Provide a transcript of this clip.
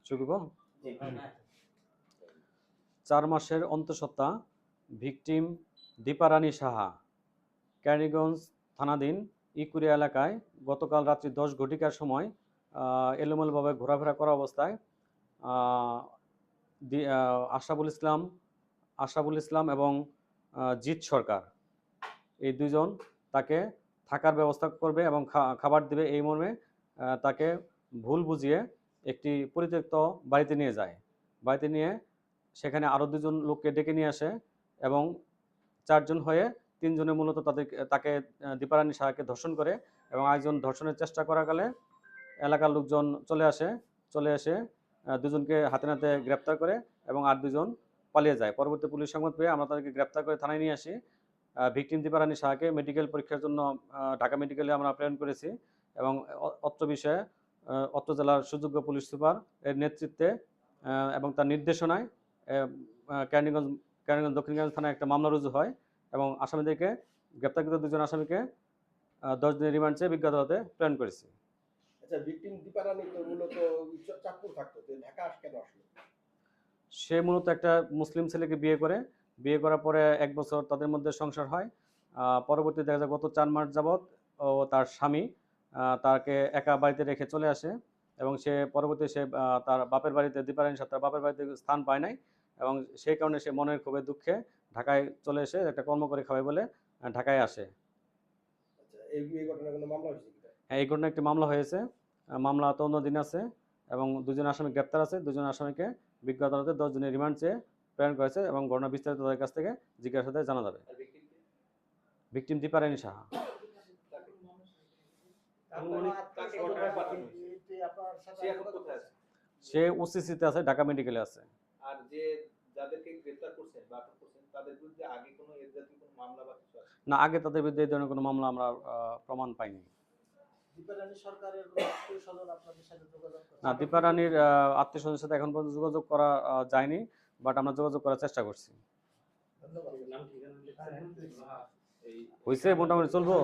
শুরু করব। 4 মাসের অন্তঃসত্ত্বা ভিকটিম দীপারানী সাহা, ক্যানিগঞ্জ থানাধীন ইকুরিয়া এলাকায় গতকাল রাত্রি 10 ঘটিকার সময় এলোমেলোভাবে ঘোরাফেরা করা অবস্থায় আশরাফুল ইসলাম এবং জিৎ সরকার এই দুজন তাকে থাকার ব্যবস্থা করবে এবং খাবার দেবে এই মর্মে তাকে ভুল বুঝিয়ে একটি পরিত্যক্ত বাড়িতে নিয়ে যায়। বাড়িতে নিয়ে সেখানে আরও 2জন লোককে ডেকে নিয়ে আসে এবং 4 জন হয়ে 3 জনে মূলত তাকে দীপারানী সাহাকে ধর্ষণ করে এবং একজন ধর্ষণের চেষ্টা করাকালে এলাকার লোকজন চলে এসে 2জনকে হাতে নাতে গ্রেপ্তার করে এবং আর 2জন পালিয়ে যায়। পরবর্তী পুলিশ সংবাদ পেয়ে আমরা তাদেরকে গ্রেপ্তার করে থানায় নিয়ে আসি। ভিকটিম দীপারানী সাহাকে মেডিকেল পরীক্ষার জন্য ঢাকা মেডিকেলে আমরা প্রেরণ করেছি এবং অত্র বিষয়ে অত্র জেলার সুযোগ্য পুলিশ সুপার এর নেতৃত্বে এবং তার নির্দেশনায় ক্যানিগঞ্জ দক্ষিণগঞ্জ থানায় একটা মামলা রুজু হয় এবং আসামিদেরকে গ্রেপ্তারকৃত 2জন আসামিকে 10 দিনের রিমান্ড চেয়ে বিজ্ঞ আদালতে প্রেরণ করেছি। আচ্ছা, ভিকটিম দীপারানী তো মূলত চাঁদপুর থাকতো, ঢাকা কেন আসলো? সে মূলত একটা মুসলিম ছেলেকে বিয়ে করার পরে 1 বছর তাদের মধ্যে সংসার হয়। পরবর্তী দেখা যায় গত 4 মাস যাবৎ ও তার স্বামী তাকে একা বাড়িতে রেখে চলে আসে এবং পরবর্তী তার বাপের বাড়িতে দীপারানী সাথে তার বাপের বাড়িতে স্থান পায় নাই এবং সেই কারণে সে মনের খুবই দুঃখে ঢাকায় চলে এসে একটা কর্ম করে খাবে বলে ঢাকায় আসে। আচ্ছা, এই ঘটনায় কোনো মামলা হয়েছে কি? হ্যাঁ, এই ঘটনায় একটি মামলা হয়েছে। মামলা তদন্তাধীন আছে এবং 2জন আসামি গ্রেপ্তার আছে। 2জন আসামিকে বিজ্ঞ আদালতে 10 দিনের রিমান্ড চেয়ে প্রেরণ করেছে এবং ঘটনা বিস্তারিত তাদের কাছ থেকে জিজ্ঞাসাবাদে জানা যাবে। ভিকটিম দীপারানী সাহা। সে ওসিসিতে আছে, ঢাকা মেডিকেলে আছে। আর যে যাদেরকে গ্রেফতার করছেন বা আটক করছেন তাদের বিরুদ্ধে আগে কোনো এর জাতীয় কোনো মামলা বা কিছু আছে? না, আগে তাদের বিরুদ্ধে এই ধরনের কোনো মামলা আমরা প্রমাণ পাইনি। দীপারানী সরকারের আত্মীয়স্বজন আপনাদের সাথে যোগাযোগ করে? না, দীপারানীর আত্মীয়স্বজনের সাথে এখন পর্যন্ত যোগাযোগ করা যায়নি, বাট আমরা যোগাযোগ করার চেষ্টা করছি। ধন্যবাদ। হয়েছে, মোটামুটি চলবো।